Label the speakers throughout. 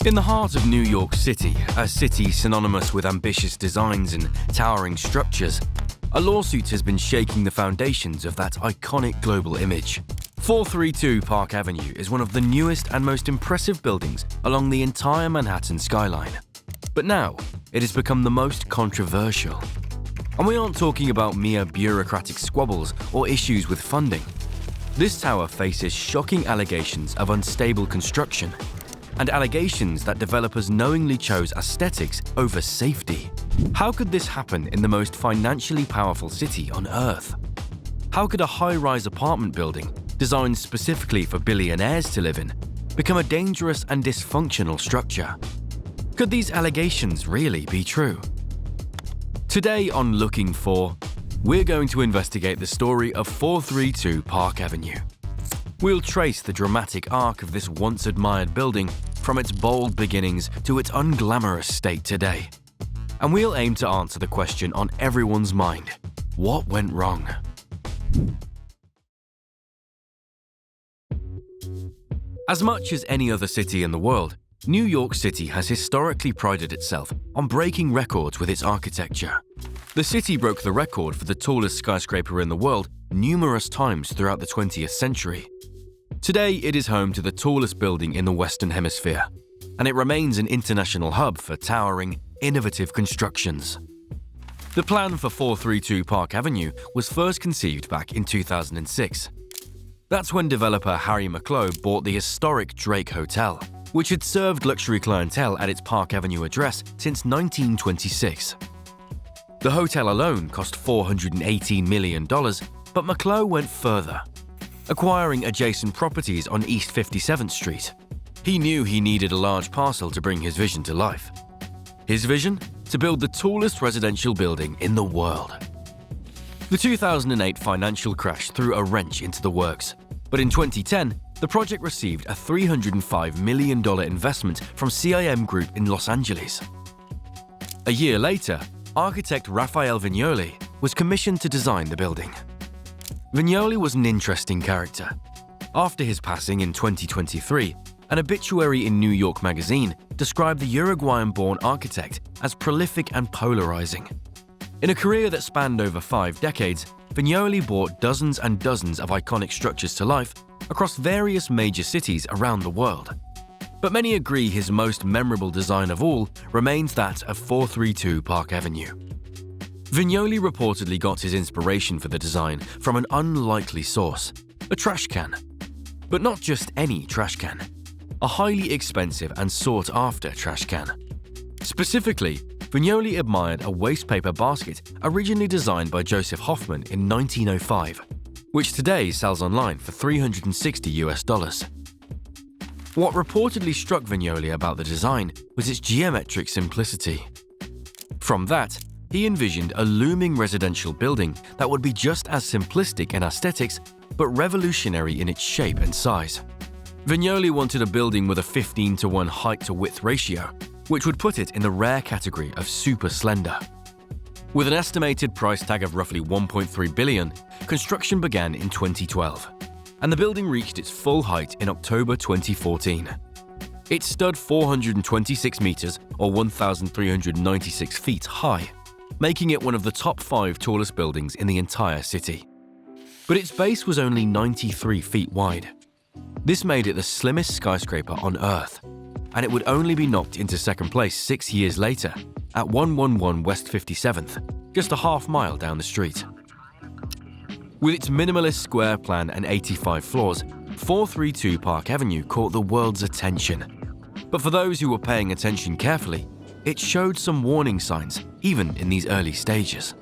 Speaker 1: In the heart of New York City, a city synonymous with ambitious designs and towering structures, a lawsuit has been shaking the foundations of that iconic global image. 432 Park Avenue is one of the newest and most impressive buildings along the entire Manhattan skyline. But now, it has become the most controversial. And we aren't talking about mere bureaucratic squabbles or issues with funding. This tower faces shocking allegations of unstable construction and allegations that developers knowingly chose aesthetics over safety. How could this happen in the most financially powerful city on Earth? How could a high-rise apartment building, designed specifically for billionaires to live in, become a dangerous and dysfunctional structure? Could these allegations really be true? Today on Looking For, we're going to investigate the story of 432 Park Avenue. We'll trace the dramatic arc of this once admired building from its bold beginnings to its unglamorous state today. And we'll aim to answer the question on everyone's mind: what went wrong? As much as any other city in the world, New York City has historically prided itself on breaking records with its architecture. The city broke the record for the tallest skyscraper in the world numerous times throughout the 20th century. Today, it is home to the tallest building in the Western Hemisphere, and it remains an international hub for towering, innovative constructions. The plan for 432 Park Avenue was first conceived back in 2006. That's when developer Harry McClough bought the historic Drake Hotel, which had served luxury clientele at its Park Avenue address since 1926. The hotel alone cost $418 million, but McClough went further, acquiring adjacent properties on East 57th Street. He knew he needed a large parcel to bring his vision to life. His vision? To build the tallest residential building in the world. The 2008 financial crash threw a wrench into the works, but in 2010, the project received a $305 million investment from CIM Group in Los Angeles. A year later, architect Raphael Vignoli was commissioned to design the building. Vignoli was an interesting character. After his passing in 2023, an obituary in New York Magazine described the Uruguayan-born architect as prolific and polarizing. In a career that spanned over 5 decades, Vignoli brought dozens and dozens of iconic structures to life across various major cities around the world. But many agree his most memorable design of all remains that of 432 Park Avenue. Vignoli reportedly got his inspiration for the design from an unlikely source, a trash can. But not just any trash can, a highly expensive and sought-after trash can. Specifically, Vignoli admired a wastepaper basket originally designed by Joseph Hoffman in 1905, which today sells online for $360. What reportedly struck Vignoli about the design was its geometric simplicity. From that, he envisioned a looming residential building that would be just as simplistic in aesthetics, but revolutionary in its shape and size. Vignoli wanted a building with a 15:1 height-to-width ratio, which would put it in the rare category of super slender. With an estimated price tag of roughly $1.3 billion, construction began in 2012, and the building reached its full height in October 2014. It stood 426 meters or 1,396 feet high, making it one of the top 5 tallest buildings in the entire city. But its base was only 93 feet wide. This made it the slimmest skyscraper on Earth, and it would only be knocked into second place 6 years later at 111 West 57th, just a half mile down the street. With its minimalist square plan and 85 floors, 432 Park Avenue caught the world's attention. But for those who were paying attention carefully, it showed some warning signs, even in these early stages.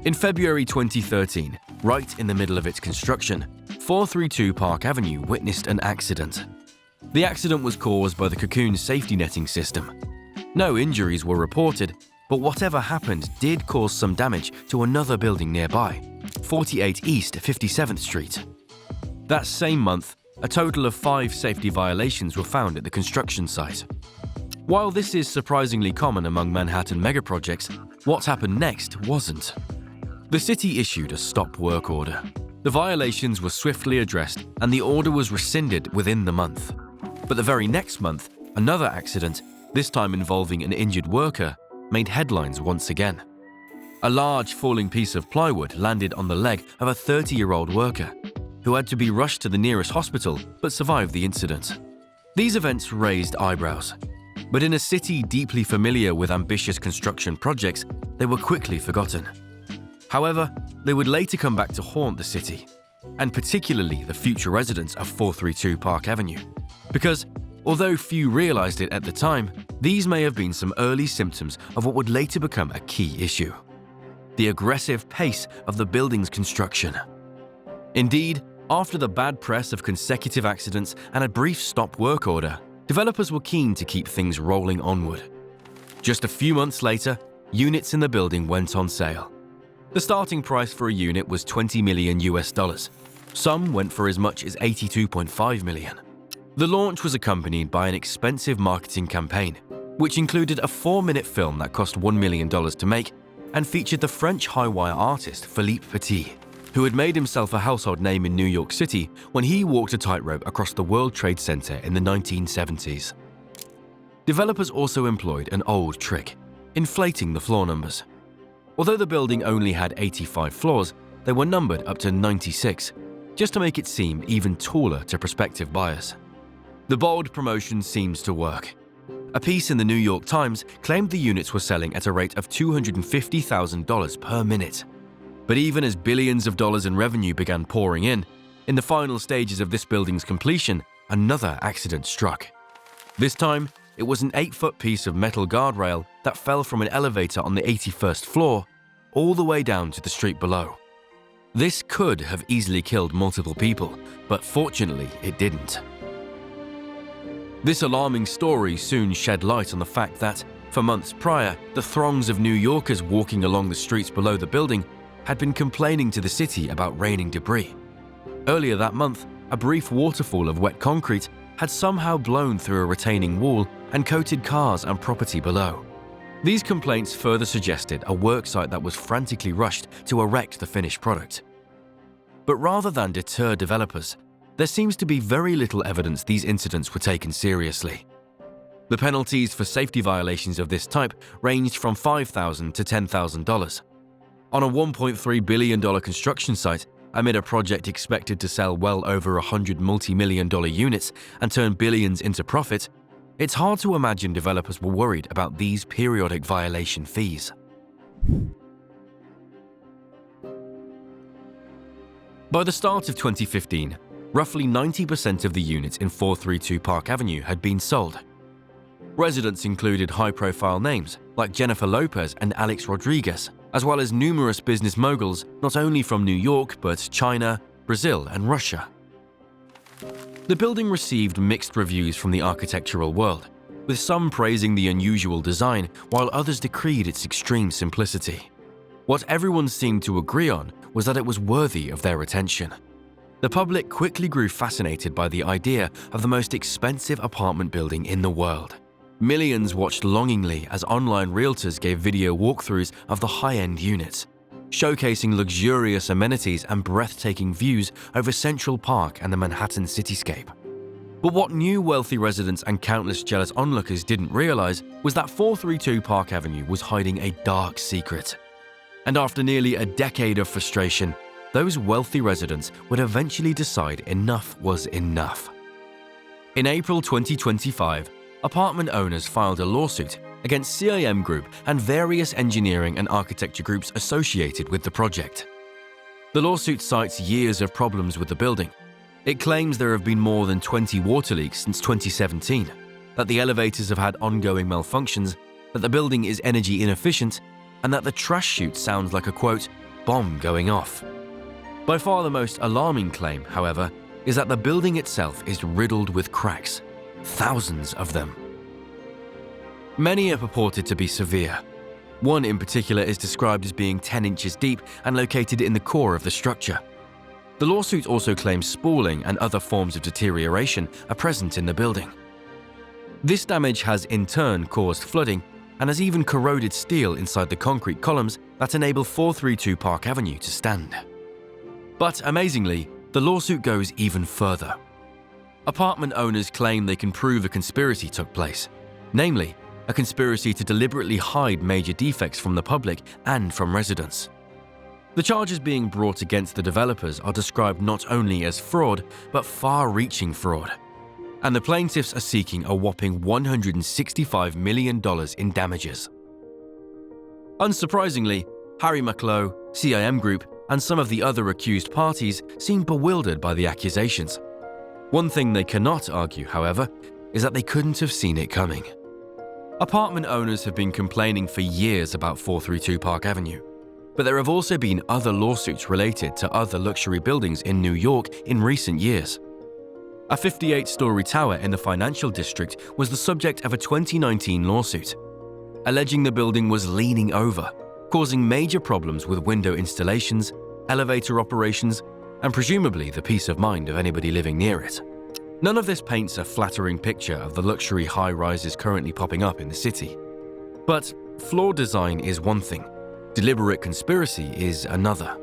Speaker 1: In February 2013, right in the middle of its construction, 432 Park Avenue witnessed an accident. The accident was caused by the Cocoon safety netting system. No injuries were reported, but whatever happened did cause some damage to another building nearby, 48 East 57th Street. That same month, a total of 5 safety violations were found at the construction site. While this is surprisingly common among Manhattan megaprojects, what happened next wasn't. The city issued a stop work order. The violations were swiftly addressed and the order was rescinded within the month. But the very next month, Another accident, this time involving an injured worker, made headlines once again. A large falling piece of plywood landed on the leg of a 30-year-old worker, who had to be rushed to the nearest hospital but survived the incident. These events raised eyebrows, but in a city deeply familiar with ambitious construction projects, they were quickly forgotten. However, they would later come back to haunt the city, and particularly the future residents of 432 Park Avenue, because although few realized it at the time, these may have been some early symptoms of what would later become a key issue: the aggressive pace of the building's construction. Indeed, after the bad press of consecutive accidents and a brief stop work order, developers were keen to keep things rolling onward. Just a few months later, units in the building went on sale. The starting price for a unit was $20 million. Some went for as much as $82.5 million. The launch was accompanied by an expensive marketing campaign, which included a 4-minute film that cost $1 million to make and featured the French high-wire artist Philippe Petit, who had made himself a household name in New York City when he walked a tightrope across the World Trade Center in the 1970s. Developers also employed an old trick: inflating the floor numbers. Although the building only had 85 floors, they were numbered up to 96, just to make it seem even taller to prospective buyers. The bold promotion seems to work. A piece in the New York Times claimed the units were selling at a rate of $250,000 per minute. But even as billions of dollars in revenue began pouring in the final stages of this building's completion, another accident struck. This time, it was an 8-foot piece of metal guardrail that fell from an elevator on the 81st floor all the way down to the street below. This could have easily killed multiple people, but fortunately it didn't. This alarming story soon shed light on the fact that, for months prior, the throngs of New Yorkers walking along the streets below the building had been complaining to the city about raining debris. Earlier that month, a brief waterfall of wet concrete had somehow blown through a retaining wall and coated cars and property below. These complaints further suggested a worksite that was frantically rushed to erect the finished product. But rather than deter developers, there seems to be very little evidence these incidents were taken seriously. The penalties for safety violations of this type ranged from $5,000 to $10,000. On a $1.3 billion construction site, amid a project expected to sell well over 100 multi-million-dollar units and turn billions into profit, it's hard to imagine developers were worried about these periodic violation fees. By the start of 2015, roughly 90% of the units in 432 Park Avenue had been sold. Residents included high-profile names like Jennifer Lopez and Alex Rodriguez, as well as numerous business moguls not only from New York but China, Brazil, and Russia. The building received mixed reviews from the architectural world, with some praising the unusual design while others decreed its extreme simplicity. What everyone seemed to agree on was that it was worthy of their attention. The public quickly grew fascinated by the idea of the most expensive apartment building in the world. Millions watched longingly as online realtors gave video walkthroughs of the high-end units, showcasing luxurious amenities and breathtaking views over Central Park and the Manhattan cityscape. But what new wealthy residents and countless jealous onlookers didn't realize was that 432 Park Avenue was hiding a dark secret. And after nearly a decade of frustration, those wealthy residents would eventually decide enough was enough. In April 2025, apartment owners filed a lawsuit against CIM Group and various engineering and architecture groups associated with the project. The lawsuit cites years of problems with the building. It claims there have been more than 20 water leaks since 2017, that the elevators have had ongoing malfunctions, that the building is energy inefficient, and that the trash chute sounds like a, quote, bomb going off. By far the most alarming claim, however, is that the building itself is riddled with cracks. Thousands of them. Many are purported to be severe. One in particular is described as being 10 inches deep and located in the core of the structure. The lawsuit also claims spalling and other forms of deterioration are present in the building. This damage has in turn caused flooding and has even corroded steel inside the concrete columns that enable 432 Park Avenue to stand. But amazingly, the lawsuit goes even further. Apartment owners claim they can prove a conspiracy took place, namely, a conspiracy to deliberately hide major defects from the public and from residents. The charges being brought against the developers are described not only as fraud, but far-reaching fraud. And the plaintiffs are seeking a whopping $165 million in damages. Unsurprisingly, Harry Maclow, CIM Group, and some of the other accused parties seem bewildered by the accusations. One thing they cannot argue, however, is that they couldn't have seen it coming. Apartment owners have been complaining for years about 432 Park Avenue, but there have also been other lawsuits related to other luxury buildings in New York in recent years. A 58-story tower in the financial district was the subject of a 2019 lawsuit, alleging the building was leaning over, causing major problems with window installations, elevator operations, and presumably the peace of mind of anybody living near it. None of this paints a flattering picture of the luxury high-rises currently popping up in the city. But flawed design is one thing, deliberate conspiracy is another.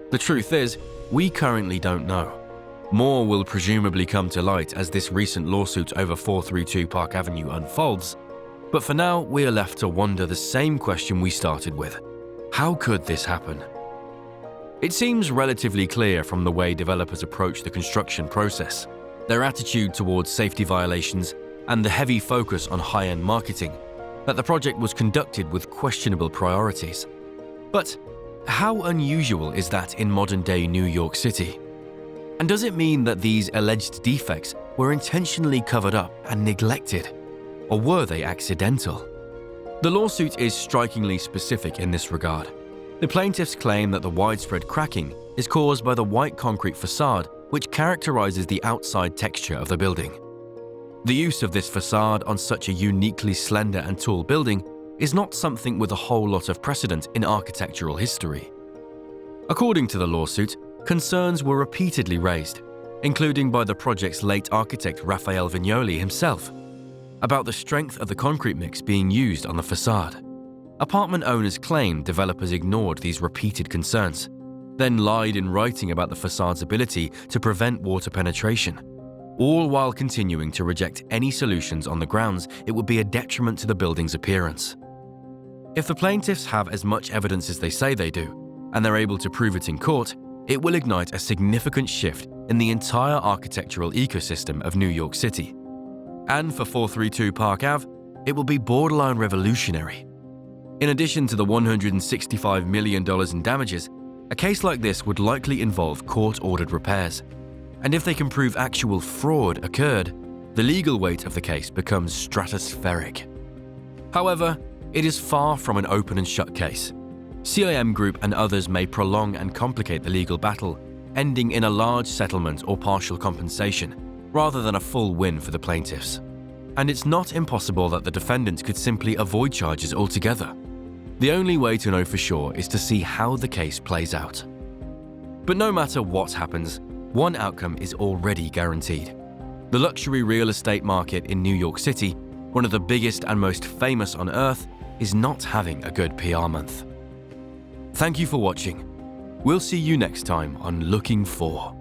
Speaker 1: The truth is, we currently don't know. More will presumably come to light as this recent lawsuit over 432 Park Avenue unfolds, but for now we are left to wonder the same question we started with. How could this happen? It seems relatively clear from the way developers approach the construction process, their attitude towards safety violations, and the heavy focus on high-end marketing, that the project was conducted with questionable priorities. But how unusual is that in modern-day New York City? And does it mean that these alleged defects were intentionally covered up and neglected? Or were they accidental? The lawsuit is strikingly specific in this regard. The plaintiffs claim that the widespread cracking is caused by the white concrete facade which characterizes the outside texture of the building. The use of this facade on such a uniquely slender and tall building is not something with a whole lot of precedent in architectural history. According to the lawsuit, concerns were repeatedly raised, including by the project's late architect Raphael Vignoli himself, about the strength of the concrete mix being used on the facade. Apartment owners claimed developers ignored these repeated concerns, then lied in writing about the facade's ability to prevent water penetration, all while continuing to reject any solutions on the grounds it would be a detriment to the building's appearance. If the plaintiffs have as much evidence as they say they do, and they're able to prove it in court, it will ignite a significant shift in the entire architectural ecosystem of New York City. And for 432 Park Ave, it will be borderline revolutionary. In addition to the $165 million in damages, a case like this would likely involve court-ordered repairs. And if they can prove actual fraud occurred, the legal weight of the case becomes stratospheric. However, it is far from an open and shut case. CIM Group and others may prolong and complicate the legal battle, ending in a large settlement or partial compensation, rather than a full win for the plaintiffs. And it's not impossible that the defendants could simply avoid charges altogether. The only way to know for sure is to see how the case plays out. But no matter what happens, one outcome is already guaranteed. The luxury real estate market in New York City, one of the biggest and most famous on earth, is not having a good PR month. Thank you for watching. We'll see you next time on Looking For.